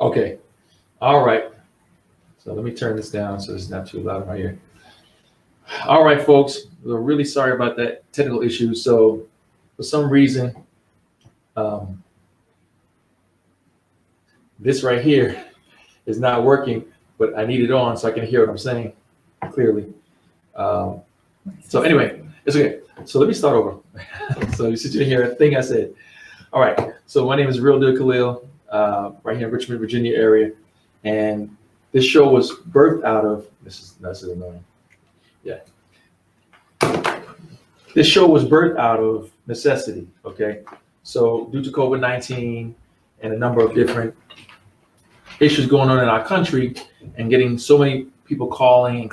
Okay. All right. So let me turn this down so it's not too loud right here. All right, folks. We're really sorry about that technical issue. So for some reason, um, this right here is not working, but I need it on so I can hear what I'm saying clearly. Um, so anyway, it's okay. So let me start over. So you sit here, thing I said. All right. So my name is Real Deal Khalil, right here in Richmond, Virginia area, and this show was birthed out of that's annoying. Yeah. This show was birthed out of necessity. Okay. So due to COVID-19 and a number of different issues going on in our country, and getting so many people calling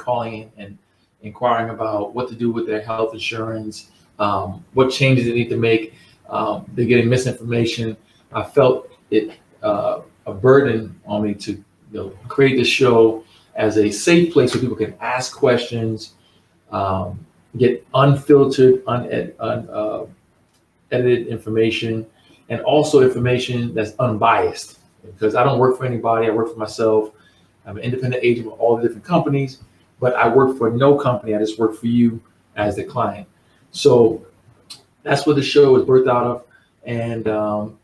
and inquiring about what to do with their health insurance, what changes they need to make. They're getting misinformation. I felt it a burden on me to create this show as a safe place where people can ask questions, get unfiltered, edited information, and also information that's unbiased. Because I don't work for anybody, I work for myself. I'm an independent agent with all the different companies, but I work for no company. I just work for you as the client. So that's what the show is birthed out of. And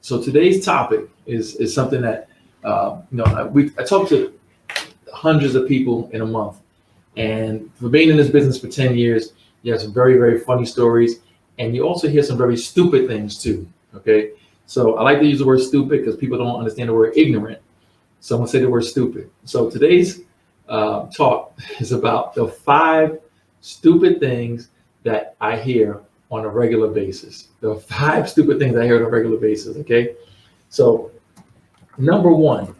so today's topic is something that I talk to hundreds of people in a month, and for being in this business for 10 years, you have some very, very funny stories, and you also hear some very stupid things too. Okay, so I like to use the word stupid because people don't understand the word ignorant. Someone say the word stupid. So today's talk is about the 5 stupid things that I hear on a regular basis. The 5 stupid things I hear on a regular basis. Okay, so number one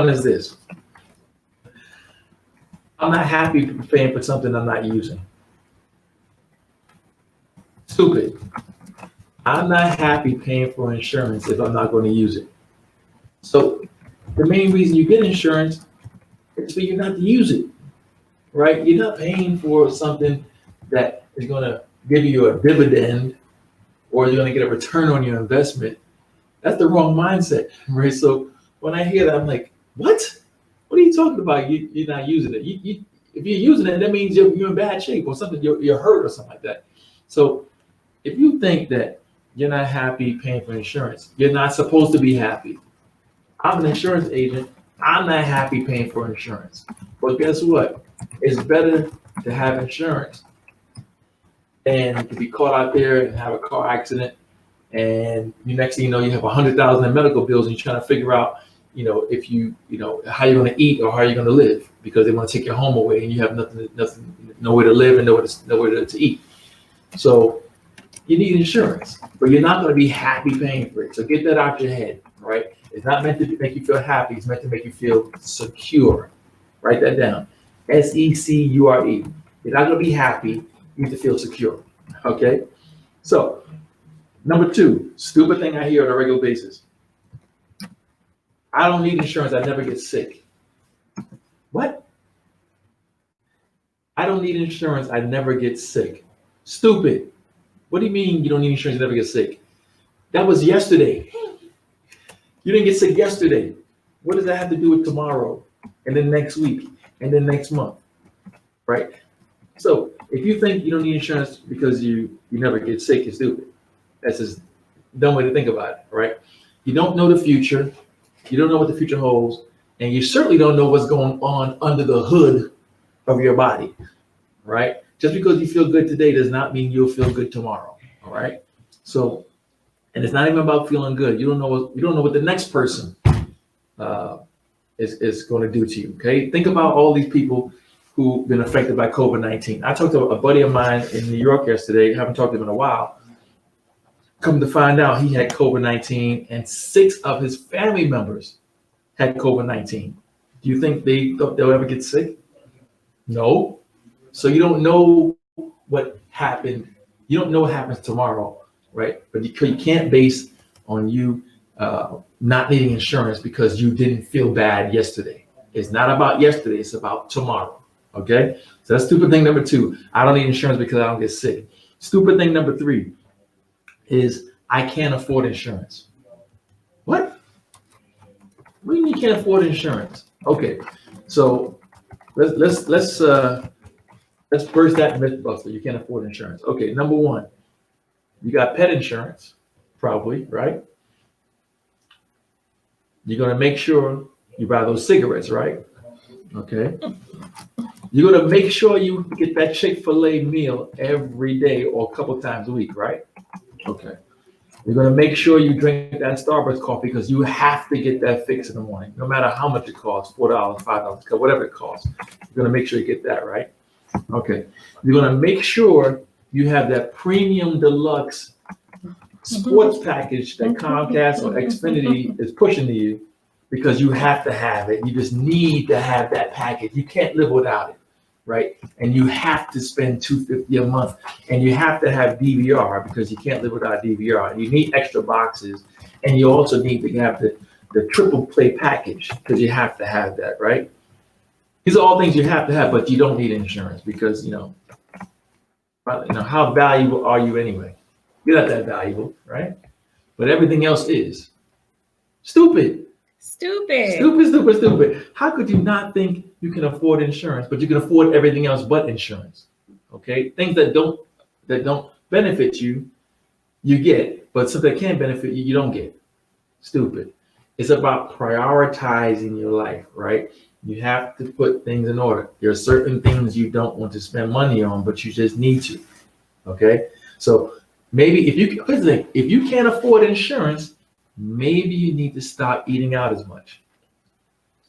is this: I'm not happy paying for something I'm not using. Stupid. I'm not happy paying for insurance if I'm not going to use it. So the main reason you get insurance is for you not to use it, right? You're not paying for something that is going to give you a dividend or you're going to get a return on your investment. That's the wrong mindset, right? So when I hear that, I'm like, what? What are you talking about? You're not using it. If you're using it, that means you're in bad shape or something. You're hurt or something like that. So if you think that you're not happy paying for insurance, you're not supposed to be happy. I'm an insurance agent. I'm not happy paying for insurance. But guess what? It's better to have insurance than to be caught out there and have a car accident. And the next thing you know, you have 100,000 in medical bills, and you're trying to figure out, if how you're going to eat or how you're going to live, because they want to take your home away and you have nothing, nowhere to live and nowhere to eat. So you need insurance, but you're not going to be happy paying for it. So get that out your head, right? It's not meant to make you feel happy. It's meant to make you feel secure. Write that down. SECURE. You're not going to be happy. You need to feel secure. Okay. So number 2, stupid thing I hear on a regular basis: I don't need insurance. I never get sick. What? I don't need insurance. I never get sick. Stupid. What do you mean you don't need insurance? You never get sick? That was yesterday. You didn't get sick yesterday. What does that have to do with tomorrow and then next week and then next month, right? So if you think you don't need insurance because you never get sick, you're stupid. That's just a dumb way to think about it, right? You don't know the future. You don't know what the future holds. And you certainly don't know what's going on under the hood of your body, right? Just because you feel good today does not mean you'll feel good tomorrow, all right? So, and it's not even about feeling good. You don't know what the next person is going to do to you. Okay, think about all these people who've been affected by COVID-19. I talked to a buddy of mine in New York yesterday. Haven't talked to him in a while. Come to find out, he had COVID-19, and 6 of his family members had COVID-19. Do you think they'll ever get sick? No. So you don't know what happened. You don't know what happens tomorrow, right? But you can't base on you not needing insurance because you didn't feel bad yesterday. It's not about yesterday. It's about tomorrow. Okay. So that's stupid thing number 2. I don't need insurance because I don't get sick. Stupid thing number 3 is I can't afford insurance. What? What do you mean you can't afford insurance? Okay, so let's burst that myth buster. You can't afford insurance. Okay, number one, you got pet insurance, probably, right? You're gonna make sure you buy those cigarettes, right? Okay. You're gonna make sure you get that Chick-fil-A meal every day or a couple times a week, right? Okay. You're gonna make sure you drink that Starbucks coffee because you have to get that fix in the morning, no matter how much it costs, $4, $5, whatever it costs. You're gonna make sure you get that, right? Okay. You're gonna make sure you have that premium deluxe sports package that Comcast or Xfinity is pushing to you because you have to have it. You just need to have that package. You can't live without it, right? And you have to spend $250 a month, and you have to have DVR because you can't live without DVR. You need extra boxes, and you also need to have the triple play package because you have to have that, right? These are all things you have to have, but you don't need insurance because how valuable are you anyway? You're not that valuable, right? But everything else is. Stupid. How could you not think you can afford insurance, but you can afford everything else but insurance? Okay, things that don't benefit you, you get, but something that can benefit you, you don't get. Stupid. It's about prioritizing your life, right? You have to put things in order. There are certain things you don't want to spend money on, but you just need to. Okay, so maybe if you can't afford insurance, maybe you need to stop eating out as much.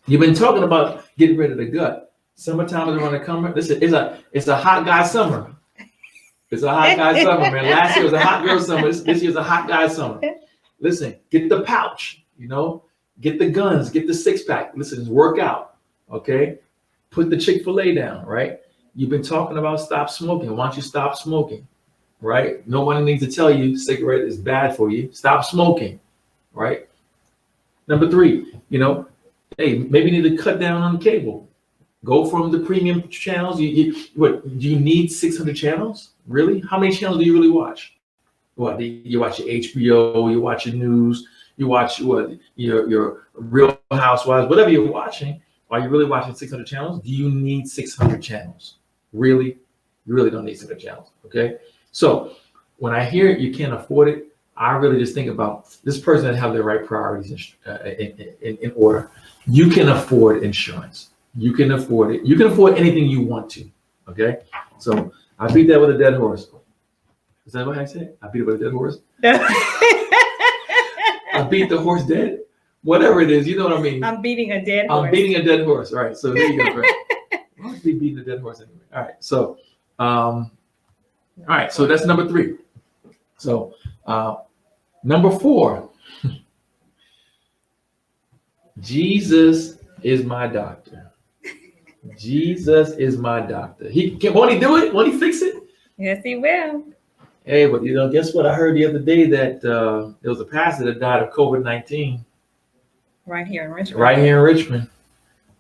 You've been talking about getting rid of the gut. Summertime is around the corner. Listen, it's a hot guy summer. It's a hot guy summer, man. Last year was a hot girl summer. This year's a hot guy summer. Listen, get the pouch, get the guns, get the six pack. Listen, work out, okay? Put the Chick-fil-A down, right? You've been talking about stop smoking. Why don't you stop smoking, right? No one needs to tell you cigarette is bad for you. Stop smoking, right? Number three, hey, maybe you need to cut down on the cable. Go from the premium channels. Do you need 600 channels? Really? How many channels do you really watch? What, you watch your HBO, you watch your news, you watch your Real Housewives, whatever you're watching. Are you really watching 600 channels? Do you need 600 channels? Really? You really don't need 600 channels, okay? So when I hear you can't afford it, I really just think about this person that have the right priorities in order. You can afford insurance. You can afford it. You can afford anything you want to, okay? So I beat that with a dead horse. Is that what I said? I beat it with a dead horse? I beat the horse dead? Whatever it is, you know what I mean? I'm beating a dead horse. I'm beating a dead horse. All right, so there you go. Right. I must be beating a dead horse anyway. All right, so that's number three. So number four, Jesus is my doctor. Jesus is my doctor. Won't he do it? Won't he fix it? Yes, he will. Hey, but guess what? I heard the other day that there was a pastor that died of COVID-19. Right here in Richmond. Right here in Richmond.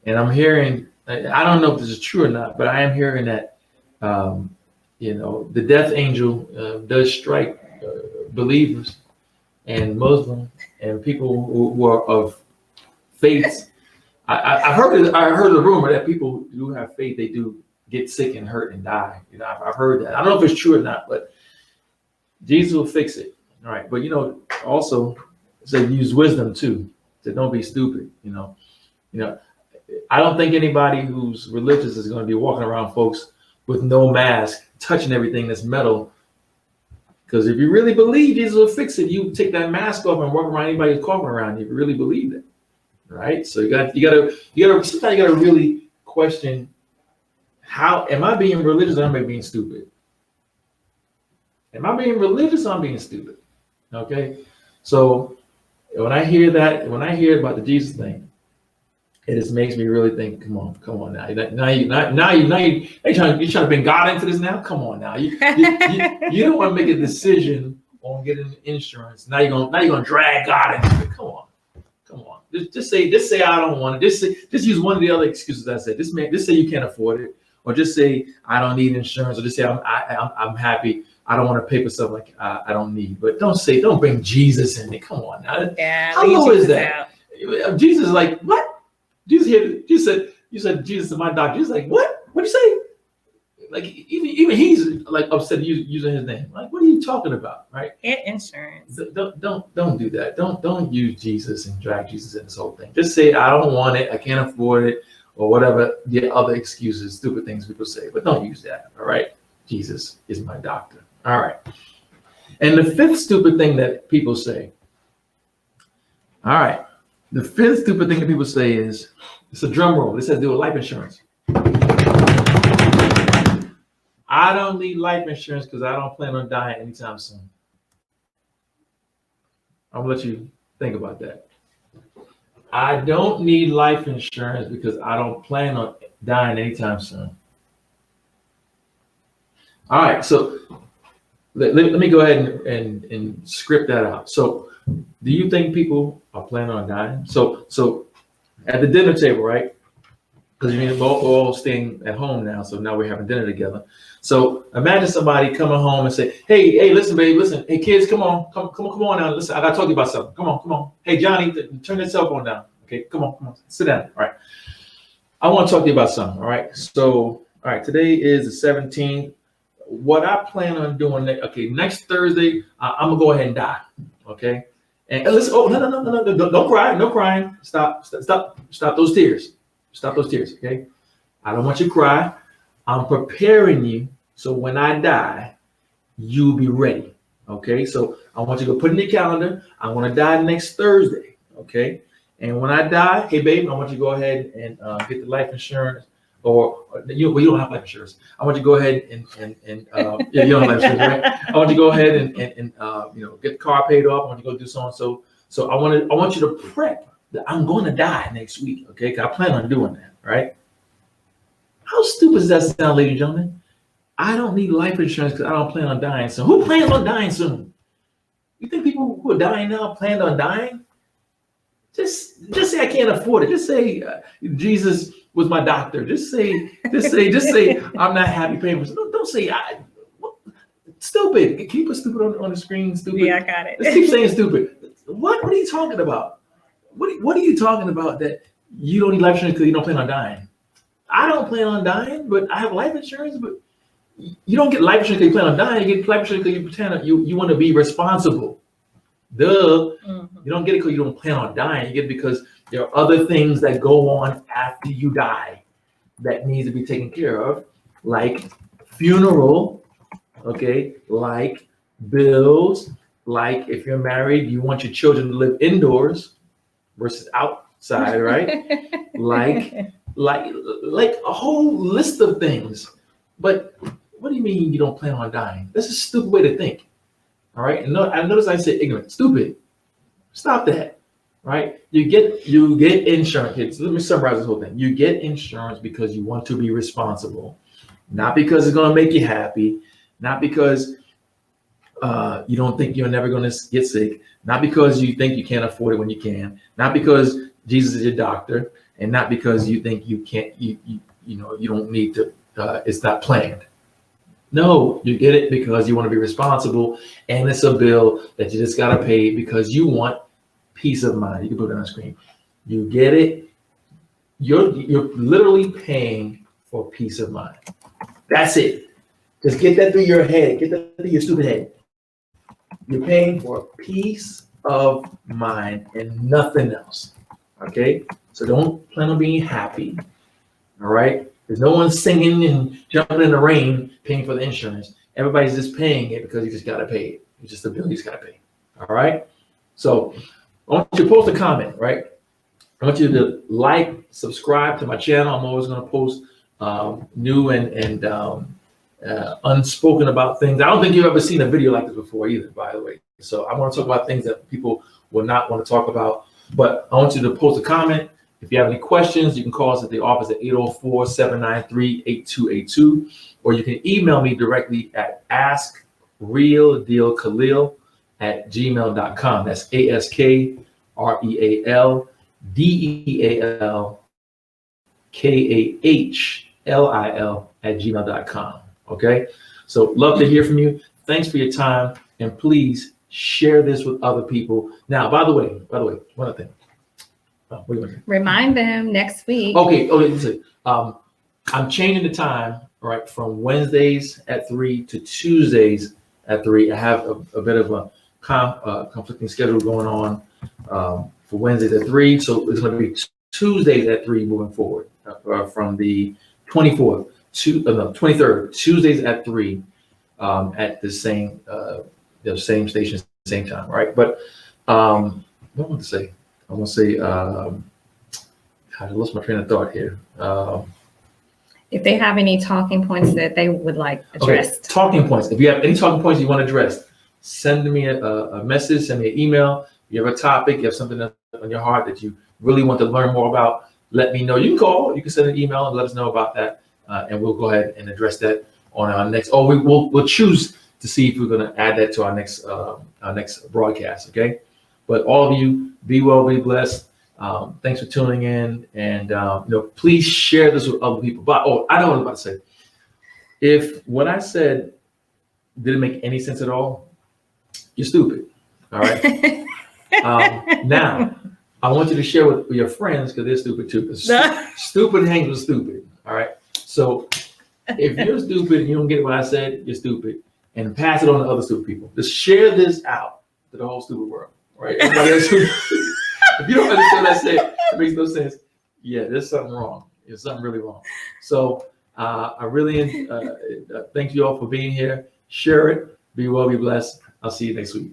And I'm hearing, I don't know if this is true or not, but I am hearing that, the death angel does strike believers and Muslims and people who are of faith. I heard a rumor that people who have faith, they do get sick and hurt and die. I've heard that. I don't know if it's true or not, but Jesus will fix it. All right. But also say use wisdom too. So don't be stupid. I don't think anybody who's religious is going to be walking around, folks, with no mask, touching everything that's metal. Because if you really believe Jesus will fix it, you take that mask off and walk around anybody who's coughing around you. If you really believe it, right? So you gotta sometimes you gotta really question, how am I being religious or am I being stupid? Am I being religious or am I being stupid? Okay, so when I hear about the Jesus thing, it just makes me really think. Come on now. You're trying to bring God into this now. Come on now. You don't want to make a decision on getting insurance. Now you're gonna drag God into it. Come on. Just say I don't want it. Just use one of the other excuses I said. Just say you can't afford it, or just say I don't need insurance, or just say I'm happy. I don't want to pay for something like I don't need. But don't bring Jesus in it. Come on now. Yeah, how low is that? Jesus is like, what? Jesus said, you said Jesus is my doctor. Jesus is like, what? What'd you say? Like even he's like upset using his name. Like, what are you talking about, right? Insurance. Don't do that. Don't use Jesus and drag Jesus in this whole thing. Just say I don't want it, I can't afford it, or whatever the other excuses, stupid things people say. But don't use that. All right. Jesus is my doctor. All right. And the fifth stupid thing that people say. All right. The fifth stupid thing that people say is, it's a drum roll. This has to do with life insurance. I don't need life insurance because I don't plan on dying anytime soon. I'm gonna let you think about that. I don't need life insurance because I don't plan on dying anytime soon. All right, so let me go ahead and script that out. So do you think people are planning on dying? So at the dinner table, right? Because we're all staying at home now, so now we're having dinner together. So imagine somebody coming home and say, hey, listen, babe, listen. Hey, kids, come on now. Listen, I gotta talk to you about something. Come on. Hey, Johnny, turn that cell phone down. Okay, come on, sit down. All right. I want to talk to you about something. All right. So, all right, today is the 17th. What I plan on doing next Thursday, I'm gonna go ahead and die. Okay. And listen, no, don't cry, no crying. Stop those tears. Stop those tears, okay? I don't want you to cry. I'm preparing you so when I die, you'll be ready, okay? So I want you to put in your calendar, I'm gonna die next Thursday, okay? And when I die, hey, babe, I want you to go ahead and get the life insurance, or you don't have life insurance. I want you to go ahead and yeah, you don't have life insurance, right? I want you to go ahead and get the car paid off. I want you to go do so and so. So I want you to prep that I'm going to die next week, okay? Because I plan on doing that, right? How stupid does that sound, ladies and gentlemen? I don't need life insurance because I don't plan on dying soon. Who plans on dying soon? You think people who are dying now plan on dying? Just say I can't afford it. Just say Jesus was my doctor. Just say I'm not happy paying for it. Don't say stupid. Can you put stupid on the screen? Stupid. Yeah, I got it. Let's keep saying stupid. What are you talking about? What are you talking about that you don't need life insurance because you don't plan on dying? I don't plan on dying, but I have life insurance. But you don't get life insurance because you plan on dying. You get life insurance because you want to be responsible. Duh. Mm-hmm. You don't get it because you don't plan on dying. You get it because there are other things that go on after you die that needs to be taken care of, like funeral, okay, like bills, like if you're married, you want your children to live indoors versus outside, right? like a whole list of things. But what do you mean you don't plan on dying? That's a stupid way to think. All right. And I notice I said ignorant, stupid. Stop that. Right? You get insurance. Okay, so let me summarize this whole thing. You get insurance because you want to be responsible, not because it's going to make you happy, not because you don't think you're never going to get sick, not because you think you can't afford it when you can, not because Jesus is your doctor, and not because you think you can't, you don't need to, it's not planned. No, you get it because you want to be responsible, and it's a bill that you just got to pay because you want peace of mind. You can put it on the screen. You get it. You're literally paying for peace of mind. That's it. Just get that through your head. Get that through your stupid head. You're paying for peace of mind and nothing else. Okay? So don't plan on being happy. All right? There's no one singing and jumping in the rain paying for the insurance. Everybody's just paying it because you just got to pay it. It's just a bill you just got to pay. All right? So I want you to post a comment, right? I want you to like, subscribe to my channel. I'm always going to post new and unspoken about things. I don't think you've ever seen a video like this before either, by the way. So I want to talk about things that people will not want to talk about. But I want you to post a comment. If you have any questions, you can call us at the office at 804-793-8282, or you can email me directly at askrealdealkhalil@gmail.com. That's AskRealDealKhalil@gmail.com. Okay. So love to hear from you. Thanks for your time, and please share this with other people. Now, by the way, one other thing. What do you want to say? Remind them next week. Okay, listen. I'm changing the time, right, from Wednesdays at 3 to Tuesdays at 3. I have a bit of a conflicting schedule going on for Wednesdays at 3. So it's going to be Tuesdays at 3 moving forward from the 24th to no, 23rd, Tuesdays at 3 at the same station, same time, right? But what I want to say, I want to say, I lost my train of thought here. If they have any talking points that they would like addressed. Okay, talking points. If you have any talking points you want addressed, send me a message, send me an email. If you have a topic, you have something on your heart that you really want to learn more about, let me know. You can call, you can send an email and let us know about that. And we'll go ahead and address that on our next, we'll choose to see if we're going to add that to our next broadcast. Okay. But all of you, be well, be blessed. Thanks for tuning in, and please share this with other people. But I know what I was about to say. If what I said didn't make any sense at all, you're stupid. All right. Now, I want you to share with your friends because they're stupid too. Stupid hangs with stupid. All right. So if you're stupid and you don't get what I said, you're stupid, and pass it on to other stupid people. Just share this out to the whole stupid world. Right. Everybody else. If you don't understand what I said, it makes no sense. Yeah, there's something wrong. There's something really wrong. So I really thank you all for being here. Share it. Be well, be blessed. I'll see you next week.